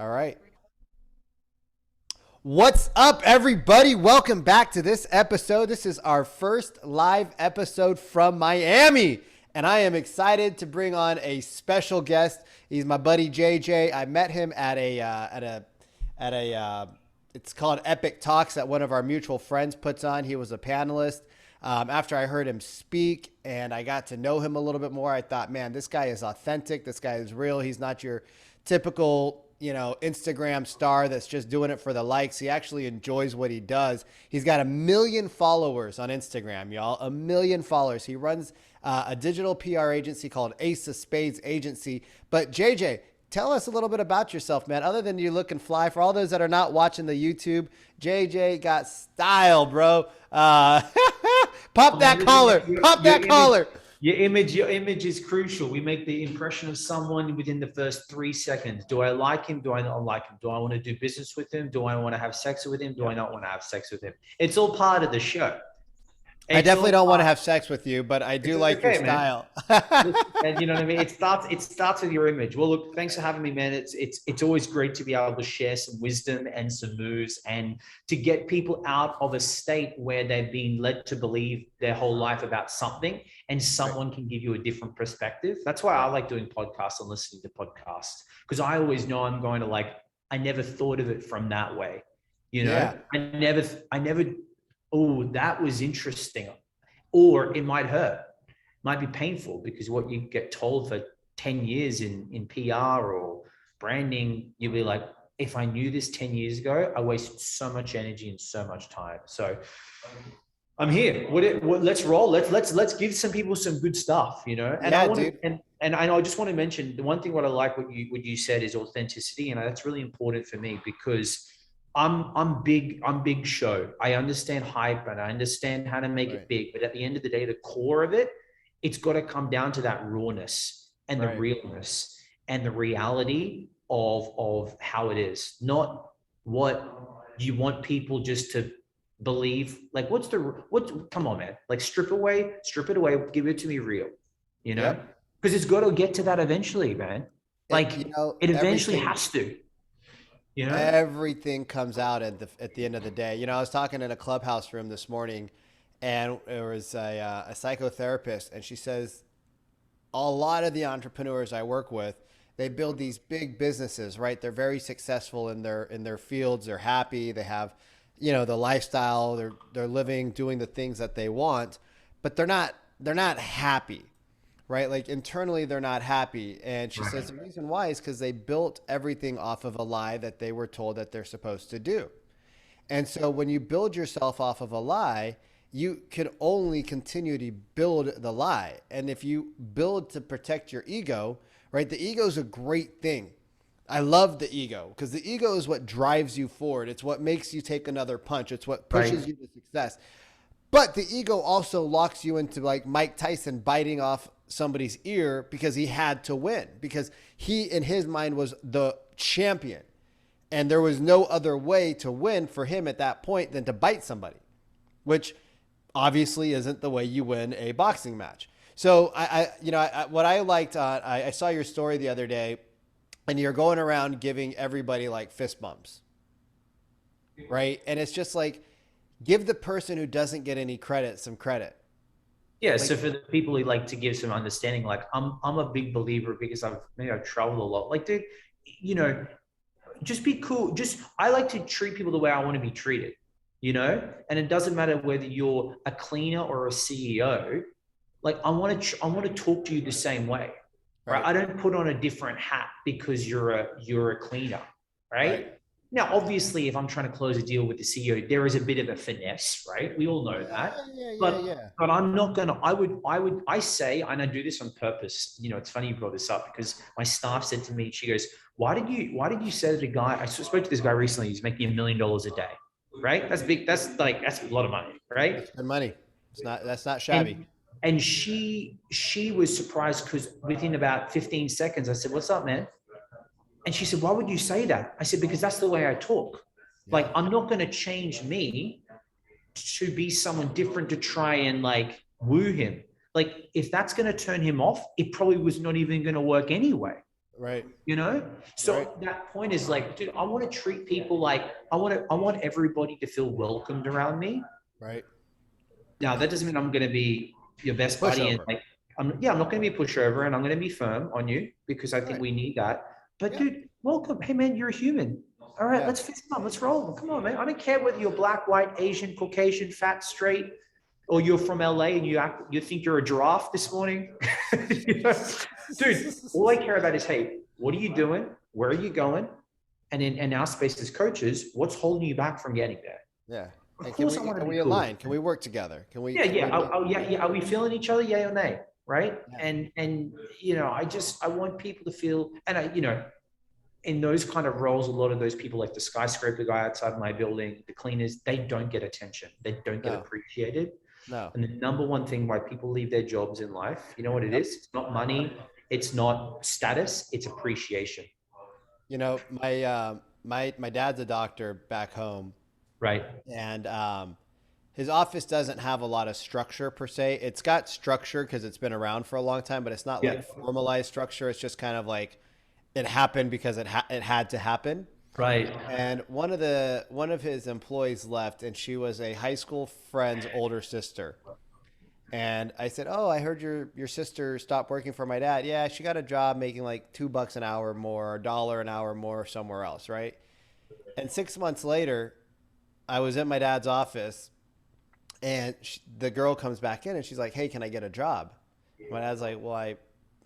All right. What's up, everybody? Welcome back to this episode. This is our first live episode from Miami, and I am excited to bring on a special guest. He's my buddy JJ. I met him at a it's called Epic Talks that one of our mutual friends puts on. He was a panelist. After I heard him speak and I got to know him a little bit more, I thought, man, this guy is authentic. This guy is real. He's not your typical, Instagram star that's just doing it for the likes. He actually enjoys what he does. He's got 1 million followers on Instagram, y'all. 1 million followers. He runs a digital PR agency called Ace of Spades Agency. But JJ, tell us a little bit about yourself, man. Other than you looking fly, for all those that are not watching the YouTube, JJ got style, bro. Pop that collar. Pop that collar. Your image is crucial. We make the impression of someone within the first 3 seconds. Do I like him? Do I not like him? Do I want to do business with him? Do I want to have sex with him? Do I not want to have sex with him? It's all part of the show. I definitely don't want to have sex with you, but I do like your style. And you know what I mean? It starts with your image. Well, look, thanks for having me, man. It's always great to be able to share some wisdom and some moves and to get people out of a state where they've been led to believe their whole life about something and someone can give you a different perspective. That's why I like doing podcasts and listening to podcasts, because I always know I'm going to I never thought of it from that way. Yeah. I never, oh, that was interesting. Or it might hurt, might be painful, because what you get told for 10 years in PR or branding, you'll be like, if I knew this 10 years ago, I wasted so much energy and so much time. So I'm here. Let's roll. Let's give some people some good stuff, And I just want to mention the one thing, what I like, what you said is authenticity. And that's really important for me, because I'm big show. I understand hype and I understand how to make it big, but at the end of the day, the core of it, it's got to come down to that rawness and the realness and the reality of how it is, not what you want people just to believe. Come on, man, strip it away, give it to me real, because it's got to get to that eventually, man. It eventually has to. Everything comes out at the end of the day. I was talking in a clubhouse room this morning, and there was a psychotherapist, and she says a lot of the entrepreneurs I work with, they build these big businesses, right? They're very successful in their fields. They're happy. They have, the lifestyle. They're living, doing the things that they want, but they're not happy. Right? Internally, they're not happy. And she says the reason why is because they built everything off of a lie that they were told that they're supposed to do. And so when you build yourself off of a lie, you can only continue to build the lie. And if you build to protect your ego, right? The ego is a great thing. I love the ego, because the ego is what drives you forward. It's what makes you take another punch. It's what pushes you to success. But the ego also locks you into Mike Tyson biting off somebody's ear because he had to win, because he, in his mind, was the champion. And there was no other way to win for him at that point than to bite somebody, which obviously isn't the way you win a boxing match. So what I liked, I saw your story the other day, and you're going around giving everybody fist bumps, right? And it's just give the person who doesn't get any credit some credit. Yeah. So for the people who like to give some understanding, I'm a big believer, because I've traveled a lot. Dude, just be cool. I like to treat people the way I want to be treated, and it doesn't matter whether you're a cleaner or a CEO. I want to talk to you the same way, right? I don't put on a different hat because you're a cleaner, right? Now, obviously, if I'm trying to close a deal with the CEO, there is a bit of a finesse, right? We all know that. But I'm not going to, I say, and I do this on purpose. It's funny you brought this up, because my staff said to me, she goes, why did you say to the guy, I spoke to this guy recently, he's making $1 million a day, right? That's big. That's a lot of money, right? That's good money. That's not shabby. And she was surprised, because within about 15 seconds, I said, what's up, man? And she said, why would you say that? I said, because that's the way I talk. I'm not going to change me to be someone different to try and woo him. If that's going to turn him off, it probably was not even going to work anyway. Right. you know? Right. So that point is like, dude, I want to treat people like I want everybody to feel welcomed around me. Right. Now, that doesn't mean I'm going to be your best buddy and Pushover. like, I'm not going to be a pushover and I'm going to be firm on you because I think Right. we need that. But Yeah. dude, welcome. Hey man, you're a human. All right, Yeah. let's fist bump. Let's roll. Come on, man. I don't care whether you're black, white, Asian, Caucasian, fat, straight, or you're from LA and you think you're a giraffe this morning. You know? Dude, all I care about is, hey, what are you doing? Where are you going? And in our space as coaches, what's holding you back from getting there? Yeah. Of And course, I want to can be we cool. align? Can we work together? Yeah, Can we yeah. be, Yeah. Are we feeling each other? Yay or nay? Right. yeah. And I want people to feel, and in those kind of roles, a lot of those people, like the skyscraper guy outside my building, the cleaners, they don't get attention. They don't get No. appreciated. No. And the number one thing why people leave their jobs in life, you know what it Yep. is? It's not money. It's not status. It's appreciation. You know, my dad's a doctor back home, Right. and his office doesn't have a lot of structure per se. It's got structure because it's been around for a long time, but it's not Yeah. like formalized structure. It's just kind of like it happened because it had to happen. Right. And one of his employees left, and she was a high school friend's older sister. And I said, "Oh, I heard your sister stopped working for my dad. Yeah, she got a job making like $2 an hour more, $1 an hour more somewhere else, right?" And 6 months later, I was in my dad's office, and the girl comes back in, and she's like, "Hey, can I get a job?" My dad's like, "Well,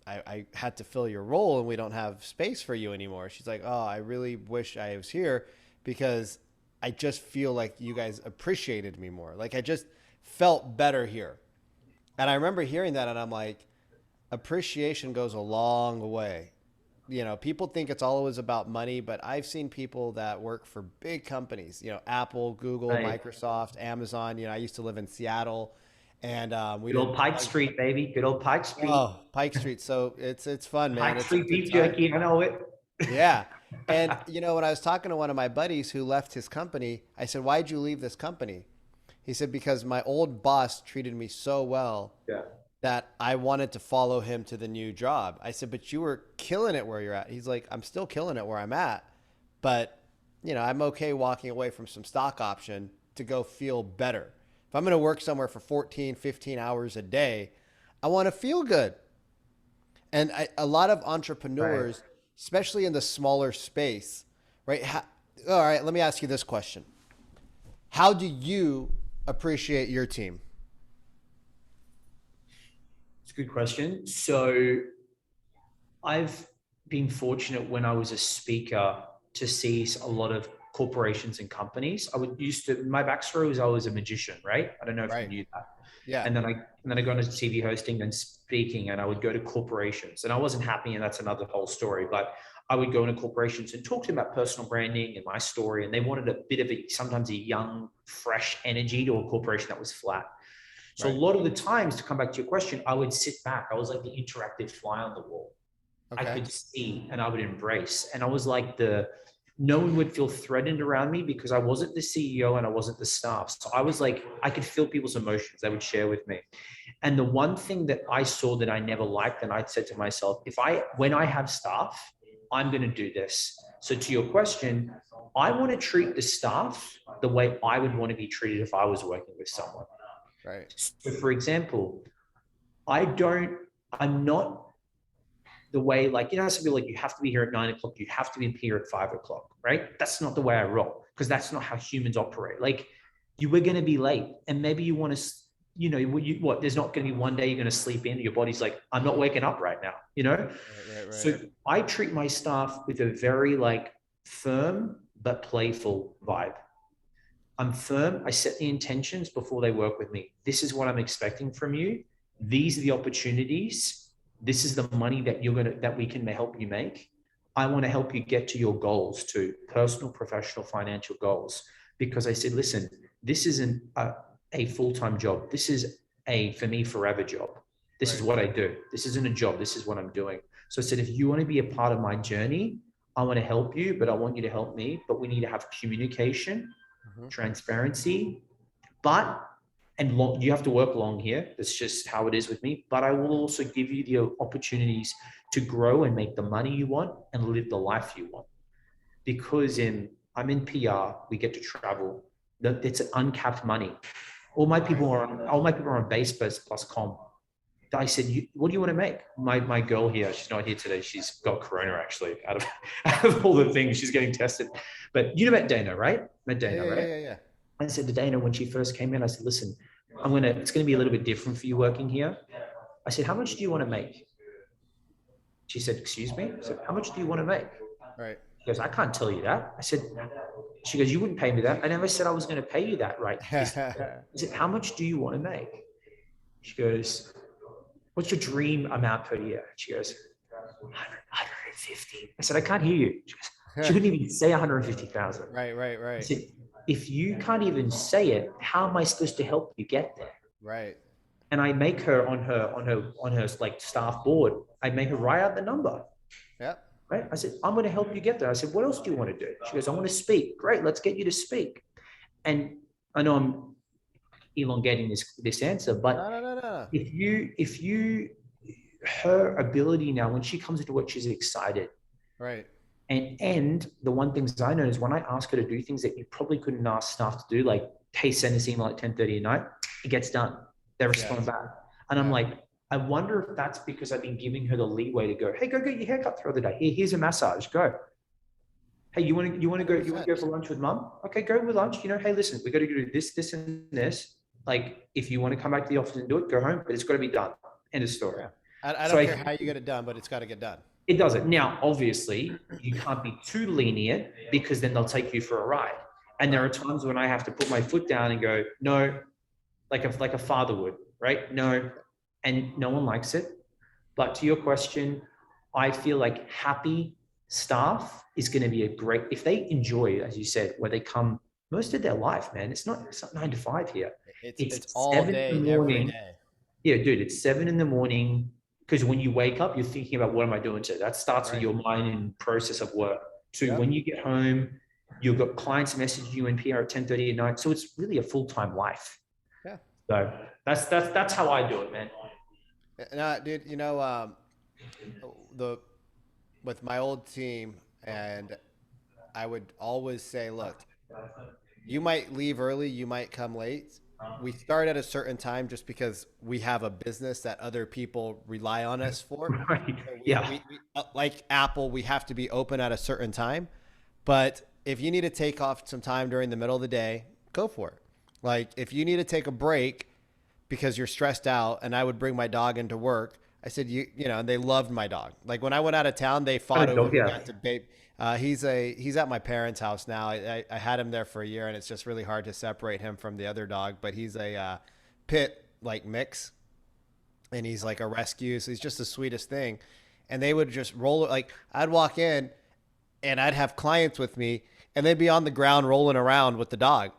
I had to fill your role, and we don't have space for you anymore." She's like, "Oh, I really wish I was here because I just feel like you guys appreciated me more. Like I just felt better here." And I remember hearing that, and I'm like, appreciation goes a long way. You know, people think it's always about money, but I've seen people that work for big companies, you know, Apple, Google, Right. Microsoft, Amazon. You know, I used to live in Seattle, and we Good old did Pike Street, baby. Good old Pike Street. Pike Street. So it's fun, man. Pike It's a Street good beef time. jerky. I know it. Yeah. And you know, when I was talking to one of my buddies who left his company, I said, "Why'd you leave this company?" He said, "Because my old boss treated me so well Yeah. that I wanted to follow him to the new job." I said, "But you were killing it where you're at." He's like, "I'm still killing it where I'm at, but you know, I'm okay walking away from some stock option to go feel better. If I'm going to work somewhere for 14, 15 hours a day, I want to feel good." And a lot of Right. entrepreneurs, especially in the smaller space, right? All right, let me ask you this question. How do you appreciate your team? It's a good question. So I've been fortunate when I was a speaker to see a lot of corporations and companies. I would used to my backstory was I was a magician, right? I don't know if you Right. knew that. Yeah. And then I got into TV hosting and speaking, and I would go to corporations, and I wasn't happy, and that's another whole story. But I would go into corporations and talk to them about personal branding and my story, and they wanted a bit of sometimes a young, fresh energy to a corporation that was flat. So a Right. lot of the times, to come back to your question, I would sit back. I was like the interactive fly on the wall. I Okay. could see and I would embrace. And I was like no one would feel threatened around me because I wasn't the CEO and I wasn't the staff. So I was like, I could feel people's emotions they would share with me. And the one thing that I saw that I never liked, and I said to myself, when I have staff, I'm going to do this. So to your question, I want to treat the staff the way I would want to be treated if I was working with someone. Right. So for example, I don't, I'm not the way, like, some people like, you have to be here at 9 o'clock, you have to be here at 5 o'clock, right? That's not the way I roll because that's not how humans operate. Like, you were going to be late, and maybe you want to, there's not going to be one day you're going to sleep in. Your body's like, I'm not waking up right now, Right. So I treat my staff with a very like firm but playful vibe. I'm firm. I set the intentions before they work with me. This is what I'm expecting from you. These are the opportunities. This is the money that we can help you make. I want to help you get to your goals too, personal, professional, financial goals. Because I said, listen, this isn't a full-time job. This is for me, forever job. This is Right. what I do. This isn't a job. This is what I'm doing. So I said, if you want to be a part of my journey, I want to help you, but I want you to help me. But we need to have communication, Mhm. transparency, but and long, you have to work long here. That's just how it is with me. But I will also give you the opportunities to grow and make the money you want and live the life you want. Because I'm in PR, we get to travel. It's uncapped money. All my people are on base plus com. I said, what do you want to make? My girl here, she's not here today. She's got corona actually. Out of out of all the things, she's getting tested. But you know about Dana, right? Met Yeah, Dana, yeah, yeah, right? yeah, yeah. I said to Dana when she first came in, I said, listen, it's gonna be a little bit different for you working here. I said, how much do you want to make? She said, excuse me? I said, how much do you want to make? Right. She goes, I can't tell you that. I said, she goes, you wouldn't pay me that. I never said I was going to pay you that, right? I said, how much do you want to make? She goes, what's your dream amount per year? She goes, 150. I said, I can't hear you. She couldn't even say 150,000. Right, right, I right, said, if you can't even say it, how am I supposed to help you get there? right. And I make her on her like staff board, I make her write out the number. Yep. Right? I said, I'm going to help you get there. I said, what else do you want to do? She goes, I want to speak. Great, let's get you to speak. And I know I'm elongating this answer, No, but no, no, no. if you her ability now, when she comes into work, she's excited. Right. And the one things I know is when I ask her to do things that you probably couldn't ask staff to do, like, hey, send this email at 10:30 at night, it gets done. They respond Yes. back. And I'm Yeah. like, I wonder if that's because I've been giving her the leeway to go, hey, go get your haircut the other day. Here's a massage. Go. Hey, you want to go for lunch with mom? Okay, go with lunch. Hey, listen, we got to do this, and this. Like, if you want to come back to the office and do it, go home, but it's got to be done. End of story. Yeah. I So don't care how you get it done, but it's got to get done. it does it. Now, obviously, you can't be too lenient because then they'll take you for a ride. And there are times when I have to put my foot down and go, no, like a father would, right? No, and no one likes it. But to your question, I feel like happy staff is going to be a great, if they enjoy, as you said, where they come most of their life, man. It's not 9 to 5 here. It's It's all 7 in day, the every morning. day. Yeah, dude, it's 7 in the morning. Because when you wake up, you're thinking about what am I doing today? That starts with Right. your mind and process of work. To Yep. when you get home, you've got clients messaging you in PR at 10:30 at night. So it's really a full-time life. Yeah. So that's how I do it, man. No, dude, the with my old team, and I would always say, look, you might leave early, you might come late. We start at a certain time just because we have a business that other people rely on us for. Right. So Yeah. like Apple, we have to be open at a certain time. But if you need to take off some time during the middle of the day, go for it. Like if you need to take a break because you're stressed out, and I would bring my dog into work. I said, and they loved my dog. Like when I went out of town, they fought over who Yeah. got to babe. He's at my parents' house now. I had him there for a year, and it's just really hard to separate him from the other dog. But he's a pit like mix, and he's like a rescue. So he's just the sweetest thing. And they would just roll it. Like I'd walk in, and I'd have clients with me, and they'd be on the ground rolling around with the dog.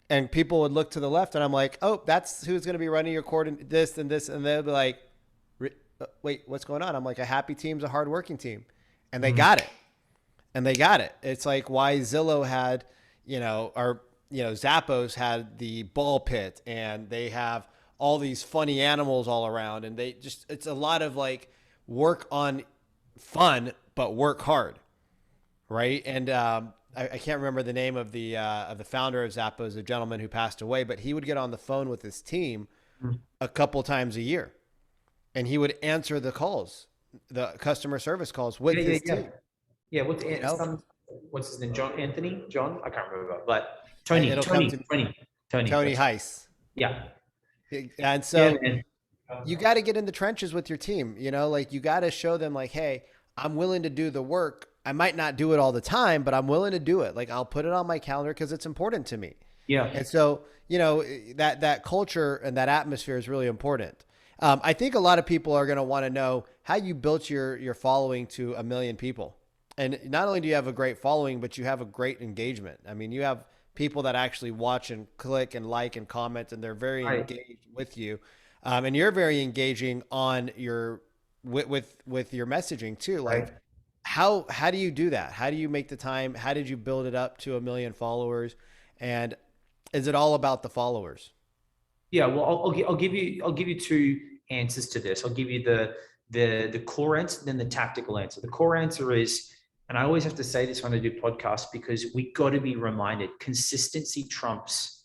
And people would look to the left, and I'm like, oh, that's who's going to be running your court and this and this. And they'll be like, wait, what's going on? I'm like, a happy team's a hardworking team. And they got it. And they got it. It's like why Zillow had, Zappos had the ball pit, and they have all these funny animals all around. And it's a lot of like work on fun, but work hard. Right. And I can't remember the name of the founder of Zappos, a gentleman who passed away, but he would get on the phone with his team a couple times a year, and he would answer the calls, the customer service calls with his team. Yeah. You know, What's his name? John? I can't remember, but it'll come to Tony Tony. Heiss. Yeah. And Yeah, so man. you got to get in the trenches with your team, like you got to show them like, hey, I'm willing to do the work. I might not do it all the time, but I'm willing to do it. Like I'll put it on my calendar because it's important to me. Yeah. And so, that culture and that atmosphere is really important. I think a lot of people are going to want to know how you built your following to 1 million people. And not only do you have a great following, but you have a great engagement. I mean, you have people that actually watch and click and like and comment, and they're very Right. engaged with you. And you're very engaging on with your messaging too. Right. Like how do you do that? How do you make the time? How did you build it up to 1 million followers? And is it all about the followers? Yeah, well, I'll give you two answers to this. I'll give you the core answer, then the tactical answer. The core answer is, and I always have to say this when I do podcasts because we got to be reminded: consistency trumps.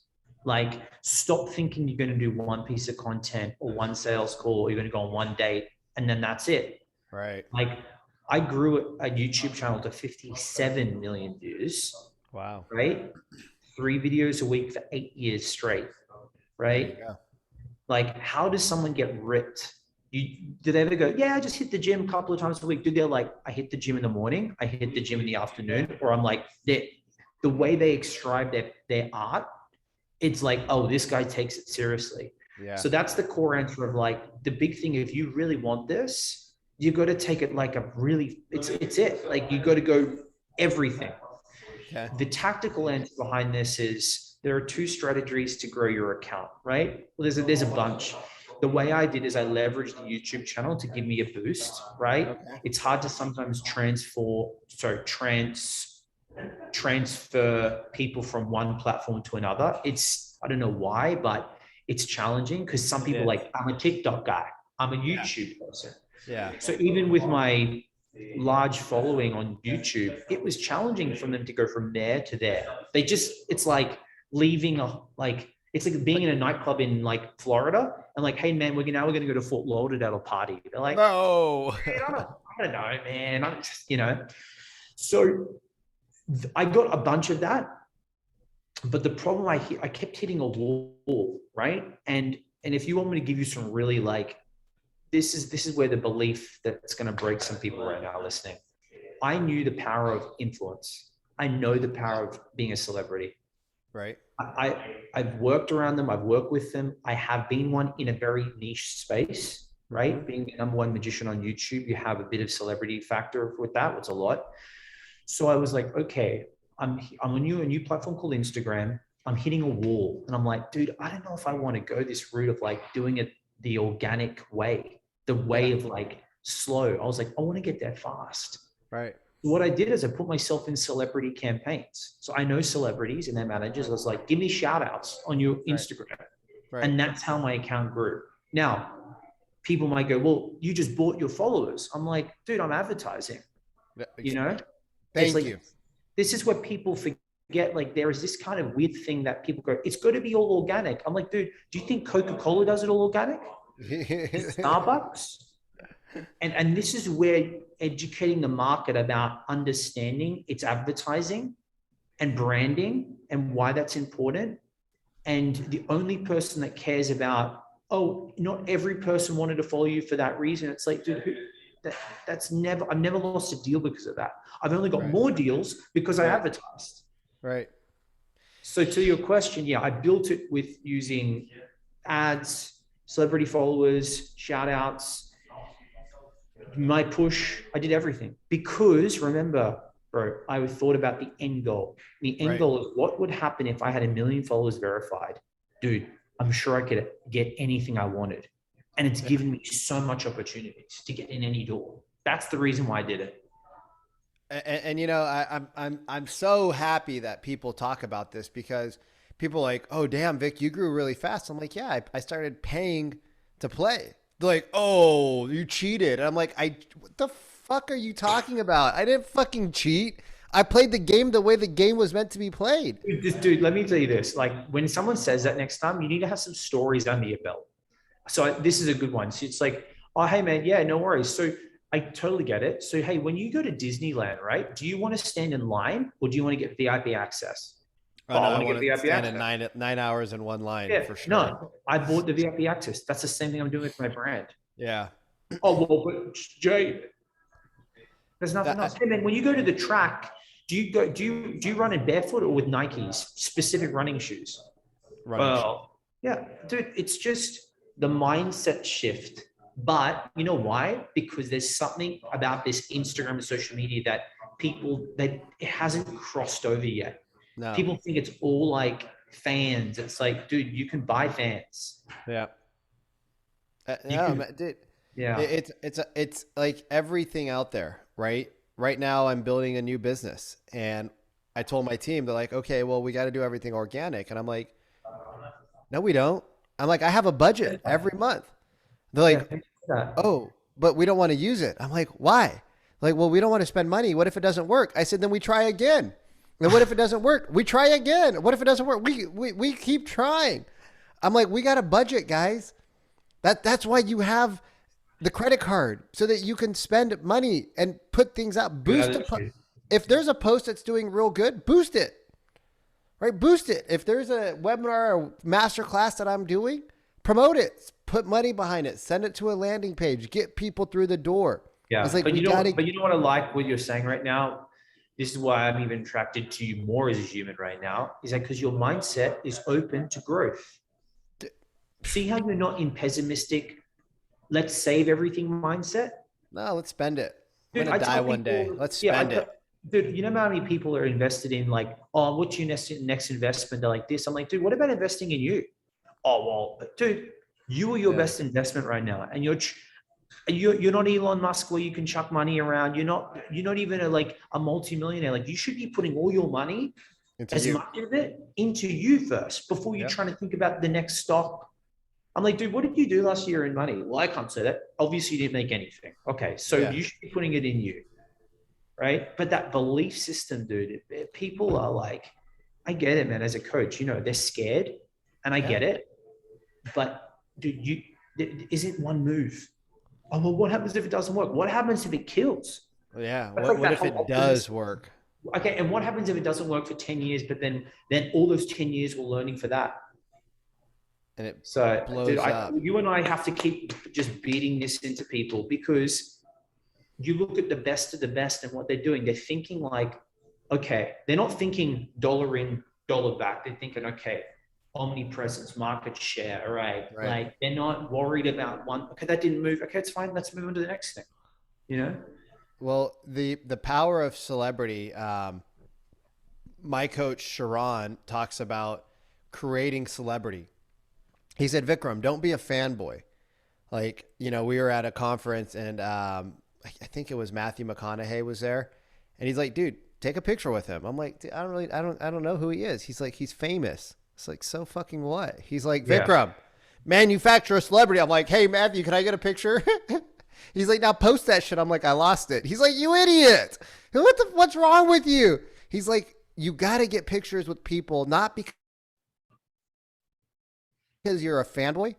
Like, stop thinking you're going to do one piece of content or one sales call, or you're going to go on one date, and then that's it. Right. Like, I grew a YouTube channel to 57 million views, Wow. right? 3 videos a week for 8 years straight, There you right? go. Like, how does someone get ripped? Do they ever go, yeah, I just hit the gym a couple of times a week? Do they like, I hit the gym in the morning, I hit the gym in the afternoon, or I'm like, the way they describe their art, it's like, oh, this guy takes it seriously. Yeah. So that's the core answer of like the big thing. If you really want this, you got to take it like a really, it's it. Like, you got to go everything. Okay. The tactical answer behind this is there are two strategies to grow your account, right? Well, there's a bunch. The way I did is I leveraged the YouTube channel to give me a boost, right? Okay. It's hard to sometimes transfer people from one platform to another. It's, I don't know why, but it's challenging because some It people is. like, I'm a TikTok guy, I'm a Yeah. YouTube person. Yeah. So even with my large following on YouTube, it was challenging for them to go from there to there. It's like leaving it's like being in a nightclub in like Florida and like, hey man, we're gonna go to Fort Lauderdale party. They're like, No. I don't know, man. I'm just, So I got a bunch of that, but the problem I kept hitting a wall, right? And if you want me to give you some really like, this is where the belief that's going to break some people right now listening. I knew the power of influence. I know the power of being a celebrity. Right. I've worked around them. I've worked with them. I have been one in a very niche space, right? Mm-hmm. Being the number one magician on YouTube, you have a bit of celebrity factor with that. It's a lot. So I was like, okay, I'm on a new platform called Instagram. I'm hitting a wall, and I'm like, dude, I don't know if I want to go this route of like doing it the organic way, the way Yeah. of like slow. I was like, I want to get there fast. Right. What I did is I put myself in celebrity campaigns. So I know celebrities and their managers. I was like, give me shout outs on your Right. Instagram. Right. And that's how my account grew. Now, people might go, well, you just bought your followers. I'm like, dude, I'm advertising. You know, it's Thank like, you. this is what people forget. Like, there is this kind of weird thing that people go, it's got to be all organic. I'm like, dude, do you think Coca-Cola does it all organic? Starbucks? And this is where educating the market about understanding its advertising and branding and why that's important. And the only person that cares about, oh, not every person wanted to follow you for that reason. It's like, dude, that's never, I've never lost a deal because of that. I've only got Right. more deals because I Right. advertised. Right. So to your question, yeah, I built it with using ads, celebrity followers, shout outs, my push. I did everything because remember, bro, I thought about the end goal. The end Right. goal is what would happen if I had 1 million followers verified. Dude, I'm sure I could get anything I wanted. And it's given me so much opportunities to get in any door. That's the reason why I did it. And you know, I'm so happy that people talk about this because people are like, oh damn, Vic, you grew really fast. I'm like, yeah, I started paying to play. They're like, oh, you cheated. And I'm like, what the fuck are you talking about? I didn't fucking cheat. I played the game the way the game was meant to be played. Dude, let me tell you this. Like, when someone says that next time, you need to have some stories under your belt. So this is a good one. So it's like, oh, hey man, yeah, no worries. So I totally get it. So, hey, when you go to Disneyland, right, do you want to stand in line or do you want to get VIP access? Oh Oh, no, I I want to get want to VIP stand in access. 9 hours in one line Yeah, for sure. no, I bought the VIP access. That's the same thing I'm doing with my brand. Yeah. Oh, well, but Jay, there's nothing else. That, Hey man, when you go to the track, do you run in barefoot or with Nikes, specific running shoes? running shit. Well, yeah, dude, it's just the mindset shift. But you know why? Because there's something about this Instagram and social media that that it hasn't crossed over yet. No. People think it's all like fans. It's like, dude, you can buy fans. Yeah. You No, can, man, dude. yeah. It's like everything out there, right? Right now, I'm building a new business, and I told my team, they're like, okay, well, we got to do everything organic, and I'm like, no, we don't. I'm like, I have a budget Yeah. every month. They're Yeah. like, Thanks for that. oh, but we don't want to use it. I'm like, why? Like, well, we don't want to spend money. What if it doesn't work? I said, then we try again. And what if it doesn't work? We try again. What if it doesn't work? We keep trying. I'm like, we got a budget, guys. That's why you have the credit card so that you can spend money and put things out. Yeah, Boost that's the true. if there's a post that's doing real good, boost it. Right? Boost it. If there's a webinar or master class that I'm doing, promote it. Put money behind it. Send it to a landing page. Get people through the door. It's Yeah, like but we got to. but you know what I like what you're saying right now. This is why I'm even attracted to you more as a human right now. Is that because your mindset is open to growth. See how you're not in pessimistic, let's save everything mindset? No, let's spend it. I'm Dude, gonna I die tell one day. people, Let's yeah, spend it. dude, you know how many people are invested in like, oh, what's your next investment? They're like this. I'm like, dude, what about investing in you? Oh, well, dude, you are your Yeah. best investment right now. And you're not Elon Musk where you can chuck money around. You're not even like a multimillionaire. Like you should be putting all your money, Into as you. much of it, into you first before you're Yep. trying to think about the next stock. I'm like, dude, what did you do last year in money? Well, I can't say that. Obviously, you didn't make anything. Okay, so Yeah. you should be putting it in you, right? But that belief system, dude, people are like, I get it, man. As a coach, they're scared, and I Yeah. get it. But dude, is it one move? Oh well, what happens if it doesn't work? What happens if it kills? Yeah. That's What like what that if whole it does optimism. work? Okay, and what happens if it doesn't work for 10 years, but then all those 10 years we're learning for that. And it So, dude, blows up. you and I have to keep just beating this into people because you look at the best of the best and what they're doing. They're thinking like, okay, they're not thinking dollar in, dollar back. They're thinking, okay, omnipresence, market share, all right? Right. Like they're not worried about one. Okay, that didn't move. Okay, it's fine. Let's move on to the next thing. You know? Well, the power of celebrity. My coach Sharon talks about creating celebrity. He said, Vikram, don't be a fanboy. Like, we were at a conference and I think it was Matthew McConaughey was there. And he's like, dude, take a picture with him. I'm like, I don't know who he is. He's like, he's famous. It's like, so fucking what? He's like, Yeah. Vikram, manufacture a celebrity. I'm like, hey, Matthew, can I get a picture? He's like, now post that shit. I'm like, I lost it. He's like, you idiot. What's wrong with you? He's like, you got to get pictures with people, not because you're a fanboy,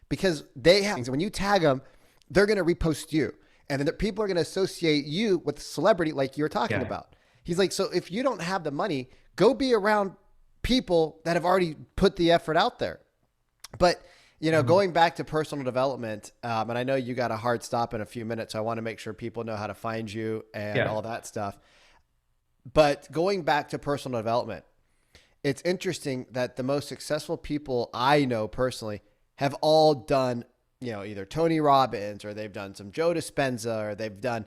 because they have things. When you tag them, they're going to repost you. And then the people are going to associate you with celebrity like you're talking Yeah. about. He's like, so if you don't have the money, go be around people that have already put the effort out there. But, going back to personal development, and I know you got a hard stop in a few minutes. So I want to make sure people know how to find you and Yeah. all that stuff. But going back to personal development, it's interesting that the most successful people I know personally have all done, either Tony Robbins or they've done some Joe Dispenza or they've done,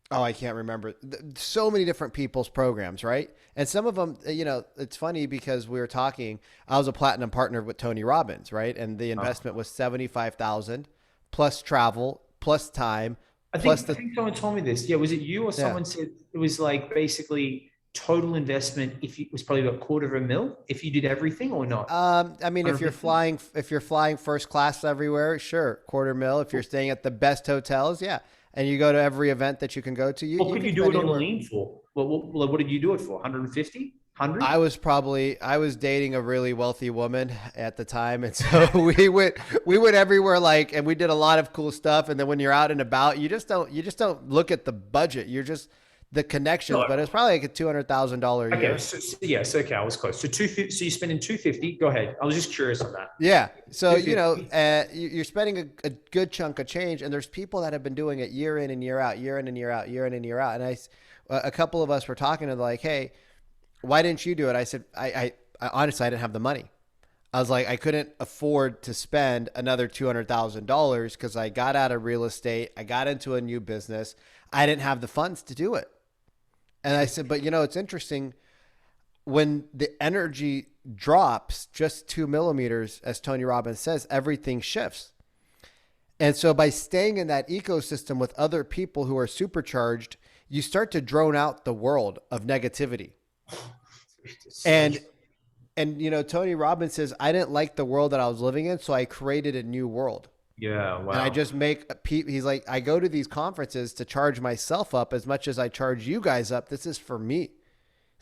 I can't remember. So many different people's programs, right? And some of them, it's funny because we were talking, I was a platinum partner with Tony Robbins, right? And the investment was 75,000 plus travel, plus time, I plus think I think someone told me this. Yeah, was it you or yeah. someone said it was like basically total investment if you was probably about $250,000 if you did everything or not? I mean, if you're 150? flying first class everywhere, sure, quarter mil. If you're staying at the best hotels, yeah, and you go to every event that you can go to, What you could can you do spend it on the anywhere. lean for? What did you do it for? 150? 100? I was dating a really wealthy woman at the time, and so we went everywhere, and we did a lot of cool stuff. And then when you're out and about, you just don't look at the budget. You're just the connections. No. But it's probably like a $200,000 a year. Okay, so okay, I was close. So 250. So you're spending 250. Go ahead. I was just curious on that. Yeah. So, 250. you're spending a good chunk of change, and there's people that have been doing it year in and year out, year in and year out, year in and year out. And a couple of us were talking to like, hey, why didn't you do it? I said, I honestly, I didn't have the money. I was like, I couldn't afford to spend another $200,000 because I got out of real estate. I got into a new business. I didn't have the funds to do it. And I said, but it's interesting when the energy drops just 2 millimeters, as Tony Robbins says, everything shifts. And so by staying in that ecosystem with other people who are supercharged, you start to drone out the world of negativity. And And Tony Robbins says, I didn't like the world that I was living in, so I created a new world. Yeah. And I Wow. just he's like, I go to these conferences to charge myself up as much as I charge you guys up. This is for me.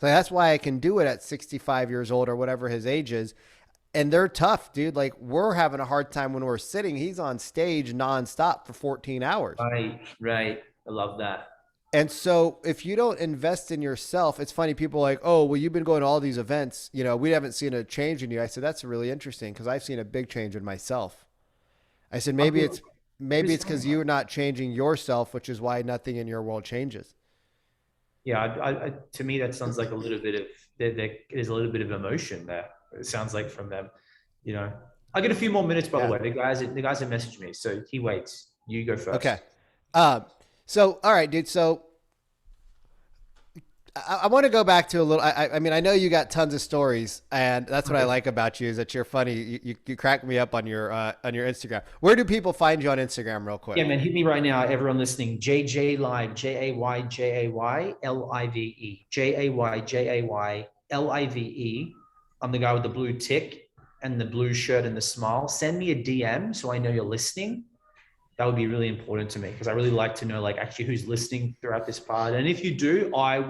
So that's why I can do it at 65 years old or whatever his age is. And they're tough, dude. Like, we're having a hard time when we're sitting. He's on stage nonstop for 14 hours. Right. Right. I love that. And so if you don't invest in yourself, it's funny. People are like, oh, well, you've been going to all these events. We haven't seen a change in you. I said, that's really interesting because I've seen a big change in myself. I said, I maybe feel it's because you're not changing yourself, which is why nothing in your world changes. yeah. To me, that sounds like a little bit of there is a little bit of emotion there. It sounds like from them, you know. I get a few more minutes, by the Yeah. way. The guys have messaged me, so he waits. You go Okay. first. So, all right, dude. So I want to go back to a little. I mean, I know you got tons of stories, and that's what I like about you is that you're funny. You crack me up on your Instagram. Where do people find you on Instagram, real quick? Yeah, man, hit me right now, everyone listening. JJ Live, JayJayLive, JayLive. I'm the guy with the blue tick and the blue shirt and the smile. Send me a DM so I know you're listening. That would be really important to me because I really like to know like actually who's listening throughout this part. And if you do, I don't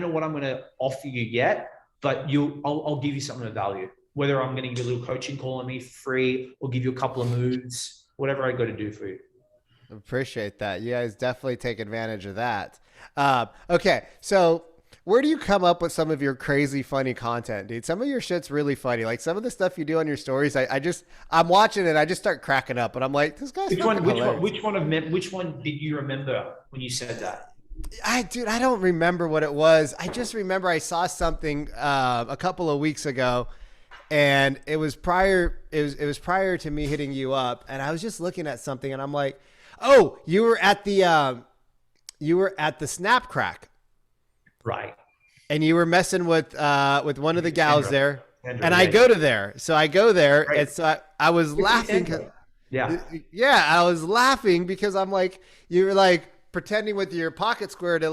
know what I'm going to offer you yet, but I'll give you something of value. Whether I'm going to give you a little coaching call on me for free or give you a couple of moves, whatever I got to do for you. Appreciate that. You guys definitely take advantage of that. Okay, so where do you come up with some of your crazy funny content, dude? Some of your shit's really funny. Like some of the stuff you do on your stories, I'm watching it. I just start cracking up, and I'm like, this guy's fucking hilarious. Which one did you remember when you said that? Dude, I don't remember what it was. I just remember I saw something a couple of weeks ago, and it was prior. It was prior to me hitting you up, and I was just looking at something, and I'm like, oh, you were at the Snap Crack. Right. And you were messing with one of the gals there. Sandra, And I go to there. So I go there. Right. And so I was laughing. Yeah. Yeah. I was laughing because I'm like, you were like pretending with your pocket square to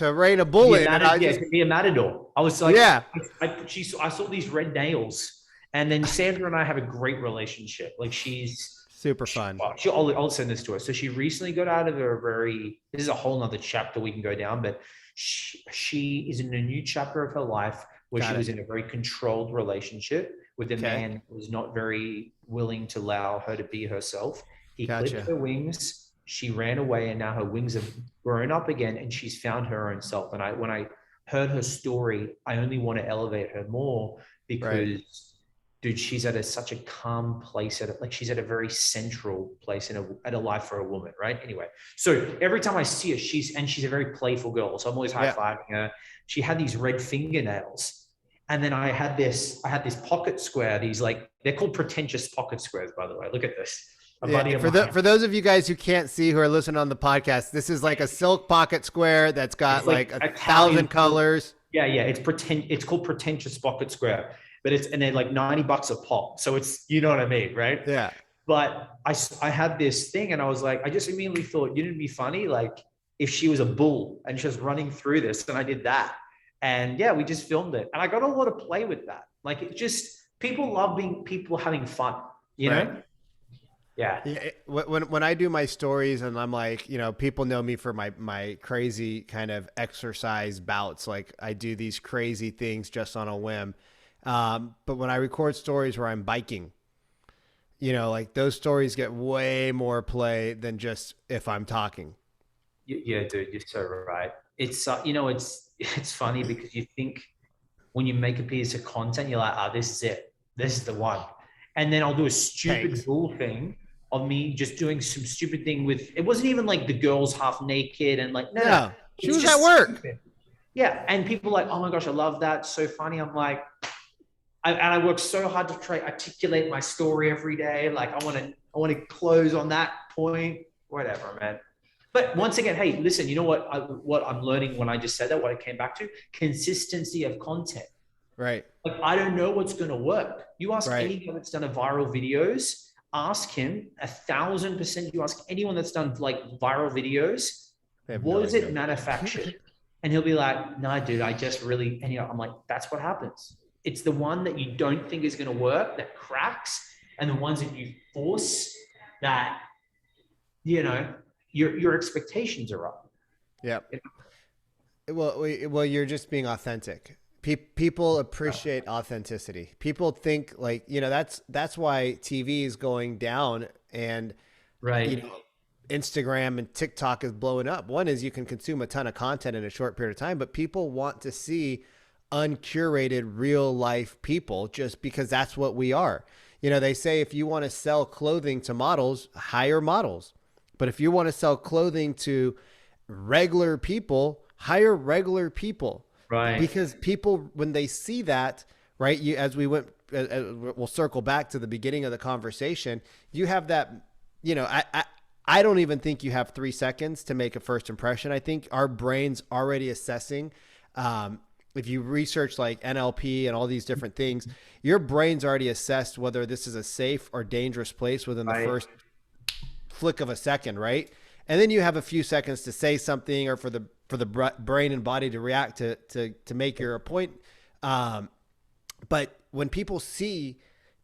rain a bullet. And I just be a matador. I was like, yeah. I saw these red nails, and then Sandra and I have a great relationship. Like she's super fun. I'll send this to her. So she recently got out of this is a whole nother chapter we can go down, but she is in a new chapter of her life where she was in a very controlled relationship with a man who was not very willing to allow her to be herself. He clipped her wings. She ran away, and now her wings have grown up again, and she's found her own self. And when I heard her story, I only want to elevate her more because, dude, she's at such a calm place. She's at a very central place at a life for a woman, right? Anyway, so every time I see her, she's a very playful girl. So I'm always high-fiving her. She had these red fingernails. And then I had this pocket square. They're called pretentious pocket squares, by the way. Look at this. For those of you guys who can't see who are listening on the podcast, this is like a silk pocket square that's got like 1,000 colors. Yeah. It's called pretentious pocket square, but and they're like $90 a pop. So it's, you know what I mean, right? Yeah. But I had this thing, and I was like, I just immediately thought, you know, it'd be funny, like if she was a bull and she was running through this, and I did that, and yeah, we just filmed it, and I got a lot of play with that. Like it just, people love people having fun, you know. Yeah. When I do my stories and I'm like, people know me for my crazy kind of exercise bouts. Like I do these crazy things just on a whim. But when I record stories where I'm biking, like those stories get way more play than just if I'm talking. Yeah, dude, you're so right. It's, it's funny because you think when you make a piece of content, you're like, this is it. This is the one. And then I'll do a stupid bull thing of me just doing some stupid thing with, it wasn't even like the girl's half naked and like, no. She was at work. Stupid. Yeah. And people are like, oh my gosh, I love that. So funny. I'm like, I work so hard to try articulate my story every day. Like I want to close on that point, whatever, man. But once again, hey, listen, you know what I'm learning when I just said that, what I came back to, consistency of content. Right. Like, I don't know what's going to work. You ask anyone that's done a viral videos, ask him 1,000%. You ask anyone that's done like viral videos, was it manufactured? And he'll be like, no, dude, I just really, and I'm like, that's what happens. It's the one that you don't think is going to work that cracks, and the ones that you force that, you know, your expectations are up. Yeah. Well, you're just being authentic. People appreciate authenticity. People think like, that's why TV is going down, and you Right. know, Instagram and TikTok is blowing up. One is you can consume a ton of content in a short period of time, but people want to see uncurated real life people just because that's what we are. They say if you want to sell clothing to models, hire models. But if you want to sell clothing to regular people, hire regular people, Right. because people, when they see that, right, as we went, we'll circle back to the beginning of the conversation, you have that, I don't even think you have 3 seconds to make a first impression. I think our brain's already assessing. If you research like NLP and all these different things, your brain's already assessed whether this is a safe or dangerous place within the Right. first flick of a second, right? And then you have a few seconds to say something, or for the brain and body to react to make your point. But when people see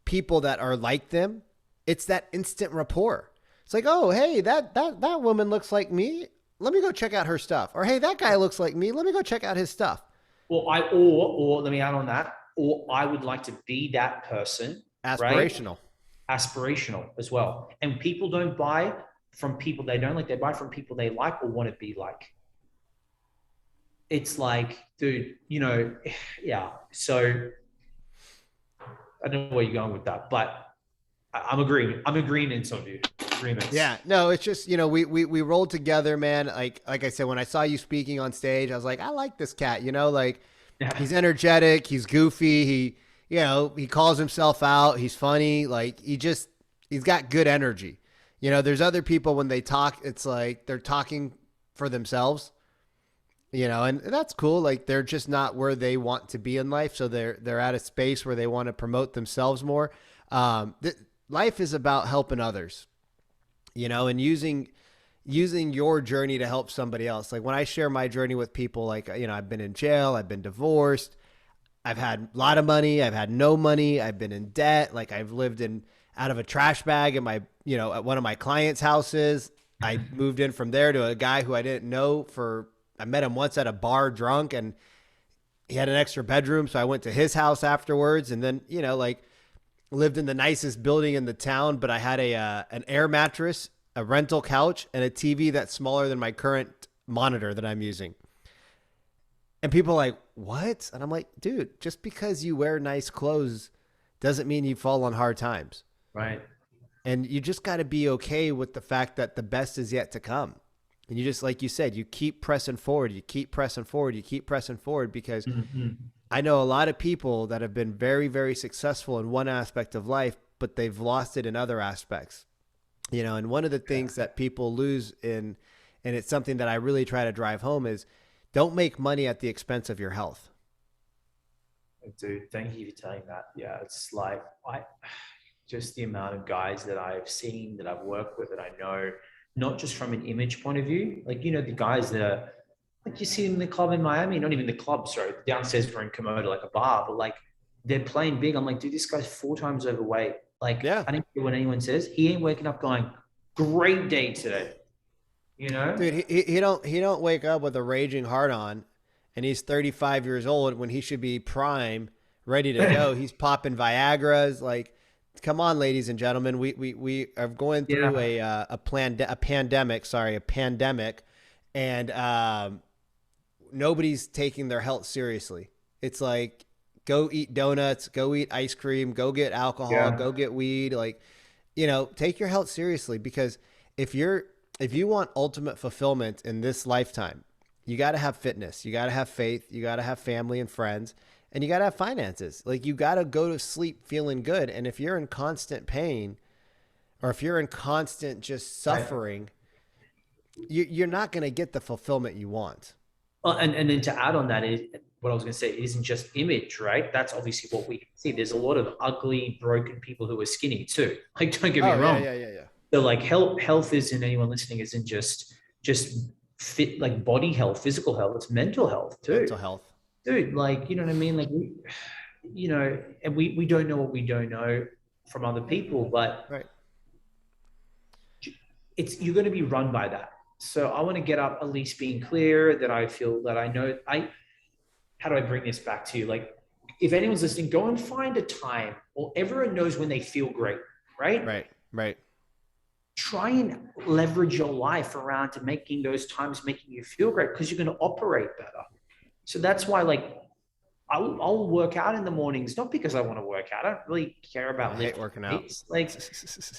people that are like them, it's that instant rapport. It's like, oh, hey, that woman looks like me. Let me go check out her stuff. Or hey, that guy looks like me. Let me go check out his stuff. Or let me add on that. Or I would like to be that person, right? Aspirational. Aspirational as well. And people don't buy from people they don't like, they buy from people they like or want to be like. It's like, dude, yeah. So I don't know where you're going with that, but I'm agreeing. I'm agreeing in some of you agreements. Yeah, no, it's just, we rolled together, man. Like I said, when I saw you speaking on stage, I was like, I like this cat, like Yeah. he's energetic, he's goofy, he calls himself out, he's funny, like he's got good energy. There's other people when they talk, it's like they're talking for themselves, and that's cool. Like they're just not where they want to be in life, so they're at a space where they want to promote themselves more. Life is about helping others, and using your journey to help somebody else. Like when I share my journey with people, like, I've been in jail, I've been divorced, I've had a lot of money, I've had no money, I've been in debt, like I've lived out of a trash bag in my, at one of my clients' houses. I moved in from there to a guy who I didn't know I met him once at a bar drunk, and he had an extra bedroom. So I went to his house afterwards, and then, like lived in the nicest building in the town, but I had an air mattress, a rental couch, and a TV that's smaller than my current monitor that I'm using. And people are like, what? And I'm like, dude, just because you wear nice clothes doesn't mean you fall on hard times. Right. And you just got to be okay with the fact that the best is yet to come. And you just, like you said, you keep pressing forward, you keep pressing forward, you keep pressing forward, because I know a lot of people that have been very, very successful in one aspect of life, but they've lost it in other aspects. And one of the things that people lose and it's something that I really try to drive home, is don't make money at the expense of your health. Dude, thank you for telling that. Yeah, it's like just the amount of guys that I've seen, that I've worked with, that I know, not just from an image point of view, like, the guys that are like, you see them in the club in Miami, not even the club, sorry, downstairs we're in Komodo, like a bar, but like they're playing big. I'm like, dude, this guy's 4 times overweight. Like, Yeah. I don't care what anyone says. He ain't waking up going, great day today. Dude, he don't wake up with a raging heart on, and he's 35 years old when he should be prime, ready to go. He's popping Viagra's. Like, come on, ladies and gentlemen, we are going through Yeah. a pandemic. Sorry, a pandemic, and nobody's taking their health seriously. It's like, go eat donuts, go eat ice cream, go get alcohol, Yeah. go get weed. Like, take your health seriously, because if you want ultimate fulfillment in this lifetime, you got to have fitness, you got to have faith, you got to have family and friends, and you got to have finances. Like, you got to go to sleep feeling good. And if you're in constant pain, or if you're in constant just suffering, you're not going to get the fulfillment you want. Well, and then to add on that is what I was going to say. It isn't just image, right? That's obviously what we can see. There's a lot of ugly, broken people who are skinny too. Like, don't get me Oh, yeah, wrong. yeah, yeah, yeah. So like health isn't, anyone listening isn't just fit, like body health, physical health. It's mental health too, Mental health. dude. Like, you know what I mean? Like and we don't know what we don't know from other Yeah. people, but Right. you're going to be run by that. So I want to get up at least being clear that I feel that I know. How do I bring this back to you? Like, if anyone's listening, go and find a time, or everyone knows when they feel great, right? Right. Right. Try and leverage your life around to making those times making you feel great, because you're going to operate better. So that's why, like, I'll work out in the mornings, not because I want to work out. I don't really care about I hate lifting working out. weights. Like,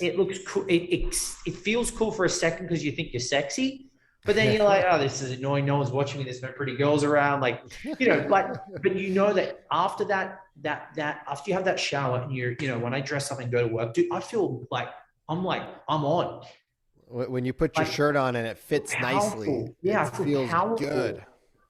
it looks cool. It feels cool for a second because you think you're sexy, but then you're like, oh, this is annoying. No one's watching me. There's no pretty girls around. Like, but you know that after after you have that shower and when I dress up and go to work, dude, I feel like I'm on. When you put your Like, shirt on and it fits powerful. nicely, Yeah, it I feel feels powerful. good.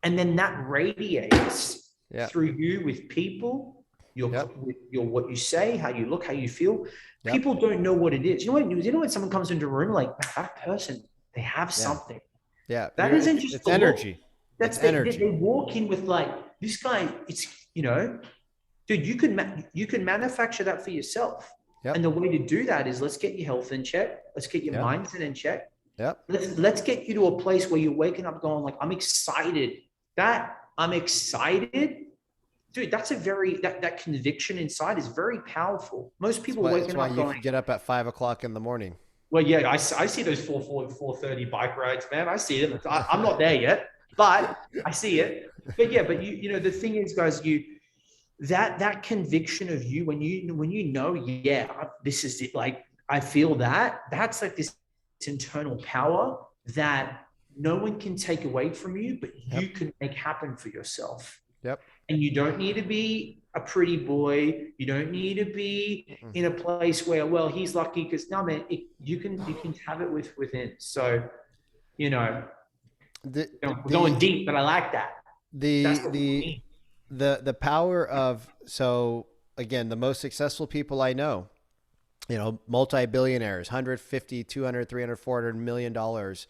And then that radiates Yeah. through you with people, Yep. what you say, how you look, how you feel. Yep. People don't know what it is. You know when someone comes into a room, like, that person, they have something. Yeah. That isn't just It's the energy. look. That's It's energy. they walk in with, like, this guy. It's dude, you can manufacture that for yourself. Yep. And the way to do that is, let's get your health in check. Let's get your Yep. mindset in check. Yep. Let's get you to a place where you're waking up going, like, I'm excited. Dude, that's a very, that conviction inside is very powerful. Most people waking up you going, can get up at 5 o'clock in the morning. well, yeah, I see those 4:30 bike rides, man. I see them. I'm not there yet, but I see it. But yeah, but the thing is, guys, that conviction of you, when you know, yeah, this is it. Like, I feel that's like this internal power that no one can take away from you, but you can make happen for yourself. Yep. And you don't need to be a pretty boy. You don't need to be in a place where, well, he's lucky because, no, man, you can have it within. So, we're going deep, but I like that. The power of, so again, the most successful people I know, multi-billionaires, 150, 200, 300, 400 million dollars,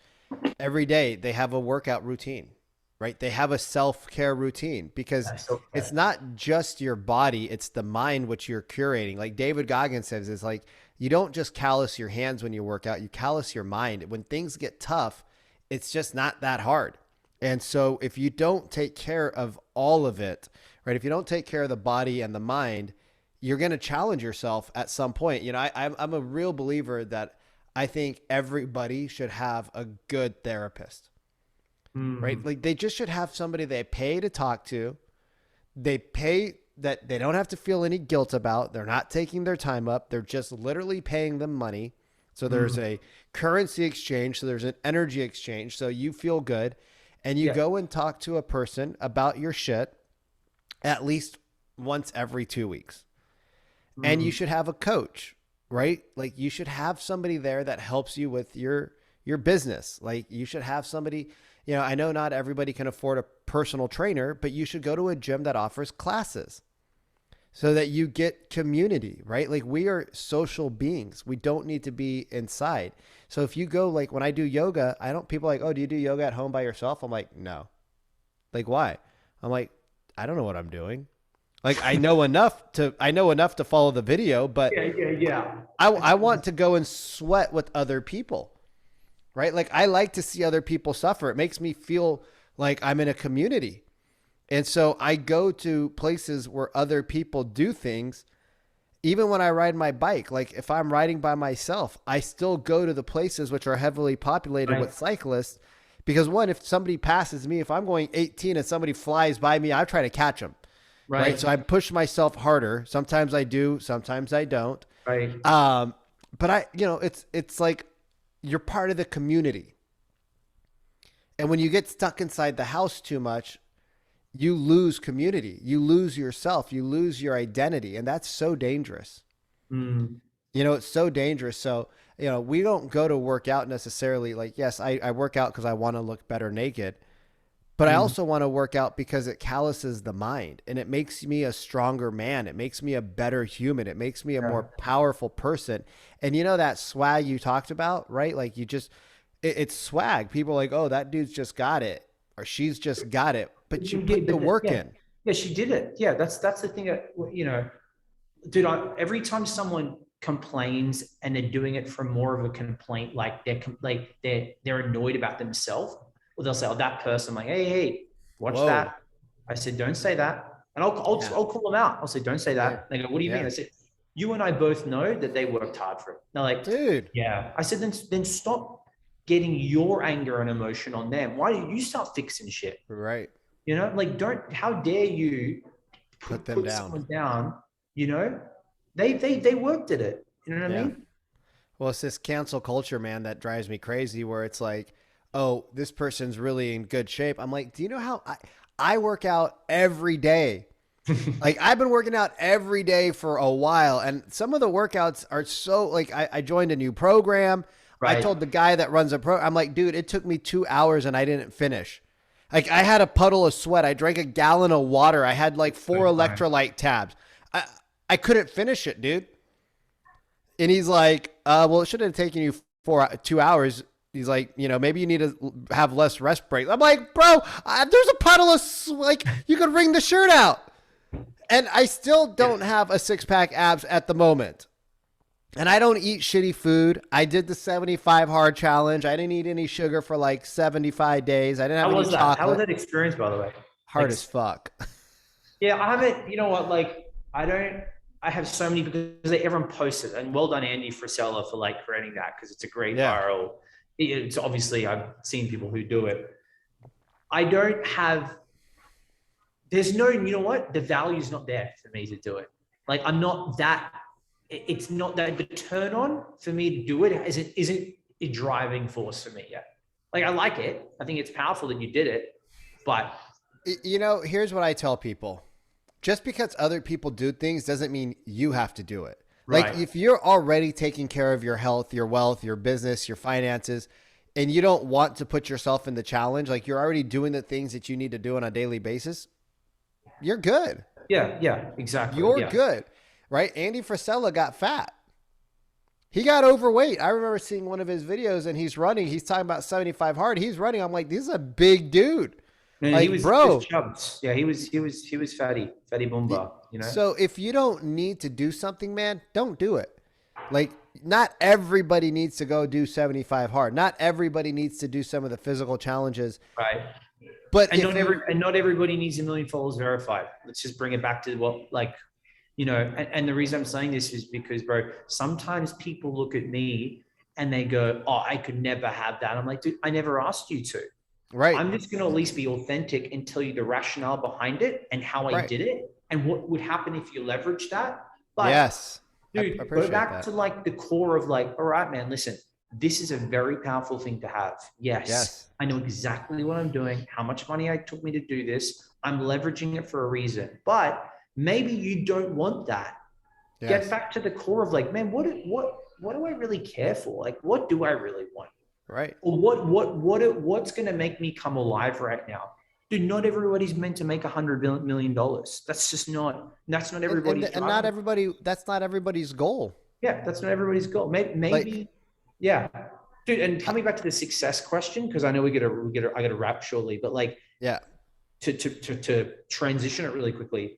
every day they have a workout routine. Right? They have a self-care routine, because it's not just your body, it's the mind, which you're curating. Like David Goggins says, is like, you don't just callous your hands when you work out, you callous your mind. When things get tough, it's just not that hard. And so if you don't take care of all of it, right? If you don't take care of the body and the mind, you're going to challenge yourself at some point. I'm a real believer that I think everybody should have a good therapist. Right? Like, they just should have somebody they pay to talk to. They pay that they don't have to feel any guilt about. They're not taking their time up. They're just literally paying them money. So there's a currency exchange. So there's an energy exchange. So you feel good, and you go and talk to a person about your shit at least once every 2 weeks. And you should have a coach, right? Like, you should have somebody there that helps you with your business. Like, you should have somebody. I know not everybody can afford a personal trainer, but you should go to a gym that offers classes so that you get community, right? Like, we are social beings. We don't need to be inside. So if you go, like, when I do yoga, people are like, oh, do you do yoga at home by yourself? I'm like, no. Like, why? I'm like, I don't know what I'm doing. Like, I know enough to follow the video, but I want to go and sweat with other people. Right? Like, I like to see other people suffer. It makes me feel like I'm in a community. And so I go to places where other people do things. Even when I ride my bike, like, if I'm riding by myself, I still go to the places which are heavily populated with cyclists, because one, if somebody passes me, if I'm going 18 and somebody flies by me, I try to catch them. Right. So I push myself harder. Sometimes I do, sometimes I don't. Right. But it's like, you're part of the community. And when you get stuck inside the house too much, you lose community. You lose yourself. You lose your identity. And that's so dangerous. It's so dangerous. So, we don't go to work out necessarily. Like, yes, I work out because I want to look better naked. But I also want to work out because it calluses the mind, and it makes me a stronger man. It makes me a better human. It makes me a more powerful person. And that swag you talked about, right? Like, it's swag. People are like, oh, that dude's just got it, or she's just got it. But you put the work in. Yeah, she did it. Yeah, that's the thing that, dude. Every time someone complains and they're doing it from more of a complaint, like they're annoyed about themselves, or they'll say, "Oh, that person," I'm like, hey, watch Whoa. that. I said, don't say that, and Yeah. I'll call them out. I'll say, don't say Same. that. They go, what do you mean? Yeah. I said, you and I both know that they worked hard for it. They're like, Dude. yeah. I said, then stop getting your anger and emotion on them. Why don't you start fixing shit? Right. Like, don't, how dare you Put them put down. someone down, you know, they worked at it. You know what I Yeah. mean? Well, it's this cancel culture, man, that drives me crazy where it's like, oh, this person's really in good shape. I'm like, do you know how I work out every day? Like I've been working out every day for a while, and some of the workouts are so like I joined a new program. I Right. told the guy that runs a pro, I'm like, dude, it took me 2 hours and I didn't finish. Like I had a puddle of sweat. I drank a gallon of water. I had like four Right. electrolyte tabs. I I couldn't finish it, dude. And he's like, well, it should have taken you 2 hours. He's like, maybe you need to have less rest breaks. I'm like, bro, there's a puddle of like you could wring the shirt out. And I still don't have a six pack abs at the moment. And I don't eat shitty food. I did the 75 hard challenge. I didn't eat any sugar for like 75 days. I didn't have How any was that? How was chocolate. that experience, by the way? Hard Like, as fuck. yeah, I haven't, you know what, like, I don't, I have so many because everyone posts it, and well done, Andy Frisella, for like creating that, because it's a great Yeah. viral. It's obviously, I've seen people who do it. I don't have, there's no, you know what? The value's not there for me to do it. Like, I'm not that, it's not that the turn on for me to do it isn't a driving force for me yet. Like, I like it. I think it's powerful that you did it, but Here's what I tell people. Just because other people do things doesn't mean you have to do it. Like right. if you're already taking care of your health, your wealth, your business, your finances, and you don't want to put yourself in the challenge, like you're already doing the things that you need to do on a daily basis, you're good. Yeah, exactly. You're Yeah. good. Right? Andy Frisella got fat. He got overweight. I remember seeing one of his videos and he's running. He's talking about 75 hard. He's running. I'm like, this is a big dude. And Like, he was bro, chubbed. Yeah, he was fatty boomba, so if you don't need to do something, man, don't do it. Like, not everybody needs to go do 75 hard. Not everybody needs to do some of the physical challenges. Right. But And not everybody needs a million followers verified. Let's just bring it back to what, like, and the reason I'm saying this is because, bro, sometimes people look at me and they go, oh, I could never have that. I'm like, dude, I never asked you to. right, I'm just going to at least be authentic and tell you the rationale behind it and how I right. did it and what would happen if you leverage that. But Yes. I dude, go appreciate back that. to like the core of like, all right, man, listen, this is a very powerful thing to have. Yes, Yes. I know exactly what I'm doing, how much money it took me to do this. I'm leveraging it for a reason, but maybe you don't want that. Get Yes. back to the core of like, man, what do I really care for? Like, what do I really want? Right. Or what's going to make me come alive right now? Dude, not everybody's meant to make $100 million. That's not everybody's And not everybody, that's not everybody's goal. yeah, that's not everybody's goal. Maybe, Like, yeah, dude. And coming back to the success question, because I know I got to wrap shortly, but like yeah. to transition it really quickly.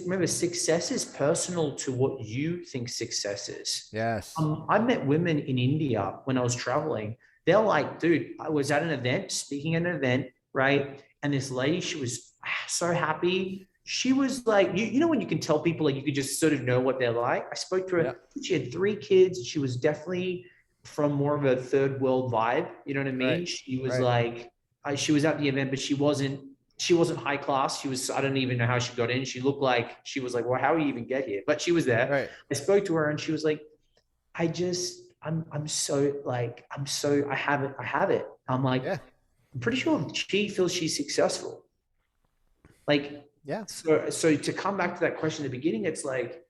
Remember, success is personal to what you think success is. Yes. I met women in India when I was traveling. They're like, dude, I was at an event, speaking at an event, right? And this lady, she was so happy. She was like, you know, when you can tell people, like, you could just sort of know what they're like. I spoke to her. Yep. She had 3 kids. She was definitely from more of a third world vibe. You know what I mean? Right. She was Right. like, she was at the event, but she wasn't high class. She was, I don't even know how she got in. She looked like, she was like, well, how do you even get here? But she was there. Right. I spoke to her and she was like, I'm so like, I have it. I'm like, Yeah. I'm pretty sure she feels she's successful. Like, Yeah. so to come back to that question at the beginning, it's like,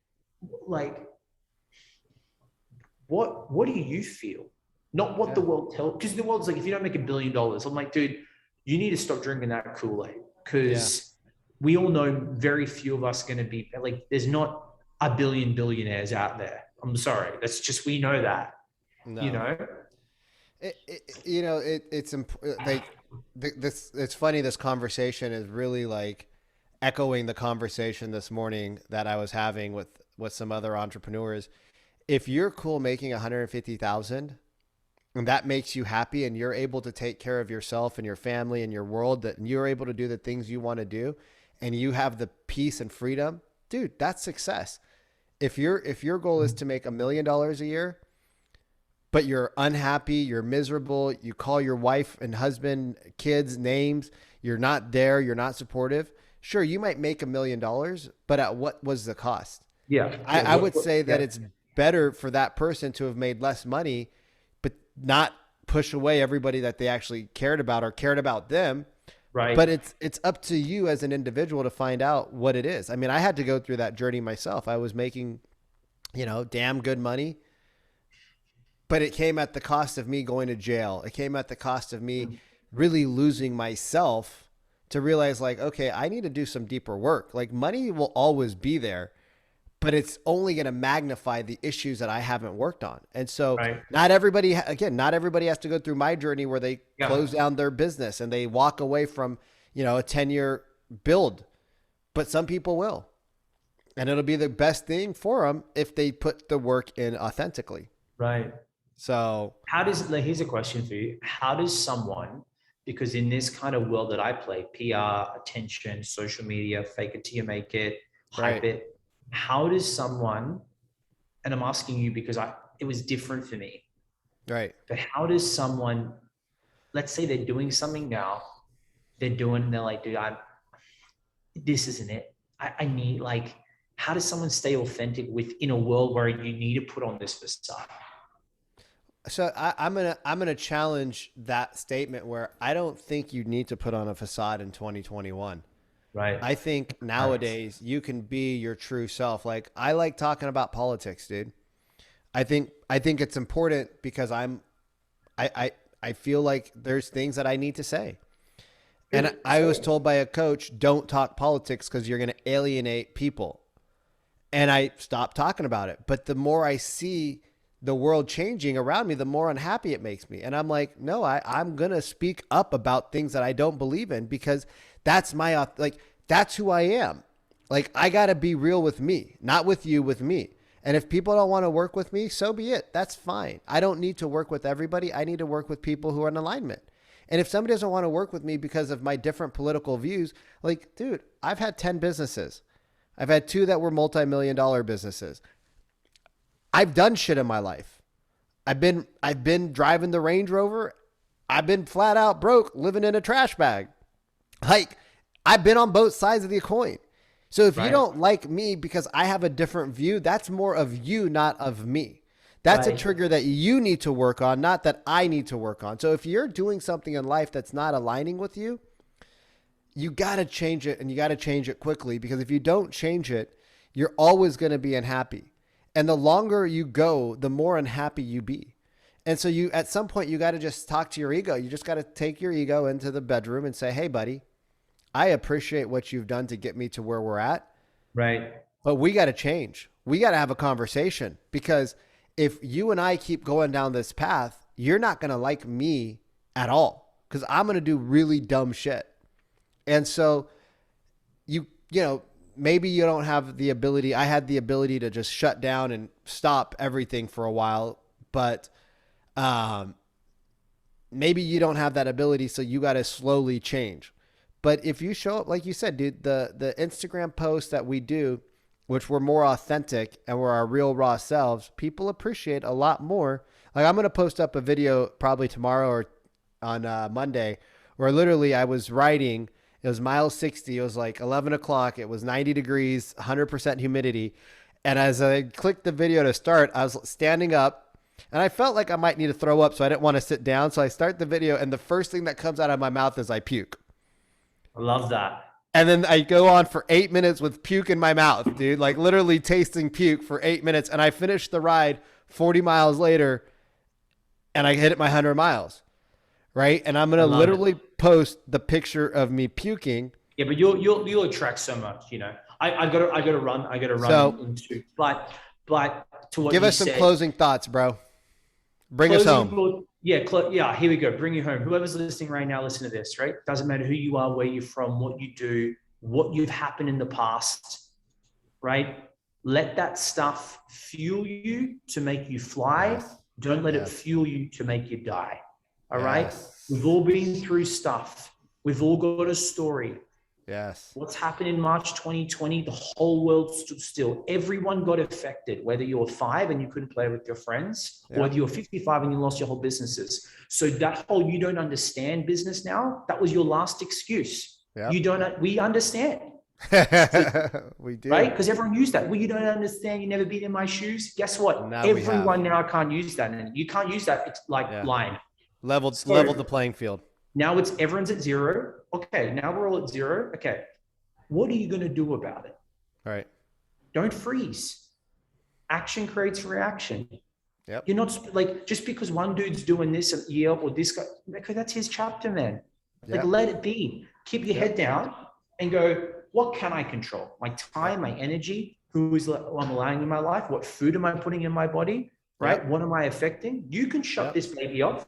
what do you feel? Not what the world tells, because the world's like, if you don't make $1 billion, I'm like, dude, you need to stop drinking that Kool-Aid, because we all know very few of us are going to be like, there's not a billion billionaires out there. I'm sorry. That's just, we know that, No. you know? It's like this. It's funny. This conversation is really like echoing the conversation this morning that I was having with some other entrepreneurs. If you're cool making 150,000 and that makes you happy and you're able to take care of yourself and your family and your world, that you're able to do the things you want to do and you have the peace and freedom, dude, that's success. If your goal is to make $1 million a year, but you're unhappy, you're miserable, you call your wife and husband, kids names, you're not there, you're not supportive. Sure, you might make $1 million, but at what was the cost? Yeah. I, Yeah. I would say that Yeah. it's better for that person to have made less money, but not push away everybody that they actually cared about or cared about them. Right. But it's up to you as an individual to find out what it is. I mean, I had to go through that journey myself. I was making, damn good money, but it came at the cost of me going to jail. It came at the cost of me really losing myself to realize, like, okay, I need to do some deeper work. Like, money will always be there, but it's only going to magnify the issues that I haven't worked on. And so Right. not everybody has to go through my journey where they Yeah. close down their business and they walk away from, a 10-year build, but some people will. And it'll be the best thing for them if they put the work in authentically. Right. So, How does, like, here's a question for you. How does someone, because in this kind of world that I play, PR, attention, social media, fake it till you make it, hype right, it, how does someone, and I'm asking you because it was different for me, right. but how does someone, let's say they're doing something now, they're like, dude, this isn't it. I need, like, how does someone stay authentic within a world where you need to put on this facade? So I'm gonna challenge that statement where I don't think you need to put on a facade in 2021. Right. I think nowadays you can be your true self. Like, I like talking about politics, dude. I think it's important because I feel like there's things that I need to say. And I was told by a coach, don't talk politics because you're going to alienate people. And I stopped talking about it. But the more I see the world changing around me, the more unhappy it makes me. And I'm like, no, I'm going to speak up about things that I don't believe in because that's that's who I am. Like, I got to be real with me, not with you, with me. And if people don't want to work with me, so be it. That's fine. I don't need to work with everybody. I need to work with people who are in alignment. And if somebody doesn't want to work with me because of my different political views, like, dude, I've had 10 businesses. I've had 2 that were multi-million-dollar businesses. I've done shit in my life. I've been driving the Range Rover. I've been flat out broke, living in a trash bag. Like, I've been on both sides of the coin. So if you don't like me because I have a different view, that's more of you, not of me. That's a trigger that you need to work on, not that I need to work on. So if you're doing something in life that's not aligning with you, you got to change it, and you got to change it quickly, because if you don't change it, you're always going to be unhappy. And the longer you go, the more unhappy you be. And so at some point, you got to just talk to your ego. You just got to take your ego into the bedroom and say, hey, buddy, I appreciate what you've done to get me to where we're at. Right. But we got to change. We got to have a conversation, because if you and I keep going down this path, you're not going to like me at all, because I'm going to do really dumb shit. And so maybe you don't have the ability. I had the ability to just shut down and stop everything for a while, but maybe you don't have that ability. So you got to slowly change. But if you show up, like you said, dude, the Instagram posts that we do, which were more authentic and were our real raw selves, people appreciate a lot more. Like, I'm going to post up a video probably tomorrow or on Monday, where literally I was writing. It was mile 60. It was like 11 o'clock. It was 90 degrees, 100% humidity. And as I clicked the video to start, I was standing up and I felt like I might need to throw up. So I didn't want to sit down. So I start the video, and the first thing that comes out of my mouth is I puke. I love that. And then I go on for 8 minutes with puke in my mouth, dude, like literally tasting puke for 8 minutes. And I finished the ride 40 miles later, and I hit my 100 miles. Right. And I'm going to literally post the picture of me puking. Yeah, but you'll attract so much, I gotta run So, into, but to what give you us some said, closing thoughts, bro. Bring us home. Yeah, here we go. Bring you home. Whoever's listening right now, listen to this, right? Doesn't matter who you are, where you're from, what you do. what you've happened in the past, right? Let that stuff fuel you to make you fly. Yes. Don't let it Yes. fuel you to make you die. All right. Yes. We've all been through stuff. We've all got a story. Yes. What's happened in March 2020? The whole world stood still. Everyone got affected, whether you were 5 and you couldn't play with your friends, or whether you were 55 and you lost your whole businesses. So that whole you don't understand business now, that was your last excuse. Yep. You don't, we understand. We do. Right? Because everyone used that. Well, you don't understand. You never been in my shoes. Guess what? Now Everyone now can't use that. And you can't use that. It's like lying. Leveled the playing field. Now everyone's at 0. Okay, now we're all at 0. Okay, what are you going to do about it? All right. Don't freeze. Action creates reaction. Yep. You're not like, just because one dude's doing this or this guy, okay, that's his chapter, man. Like, let it be. Keep your head down and go, what can I control? My time, my energy, who I'm allowing in my life, what food am I putting in my body, right? What am I affecting? You can shut this baby off.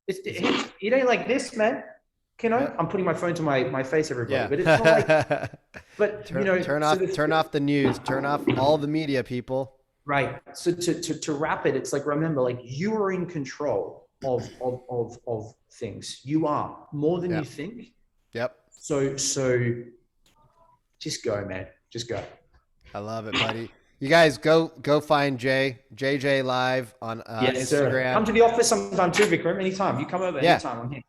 It ain't like this, man. You know, I'm putting my phone to my face, everybody, but it's not like, but turn off the news, turn off all the media, people. Right. So to wrap it, it's like, remember, like, you are in control of things. You are more than you think. Yep. So just go, man. Just go. I love it, buddy. You guys go find JJ Live on yes, Instagram. Sir. Come to the office sometime too, Vikram. Anytime. You come over anytime. I'm here.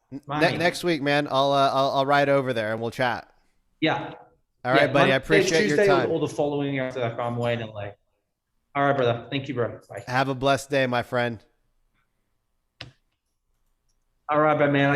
Next week, man. I'll ride over there and we'll chat. Yeah. All right, buddy. I appreciate your time. Or the following after that, I'm way in LA. All right, brother. Thank you, bro. Bye. Have a blessed day, my friend. All right, man.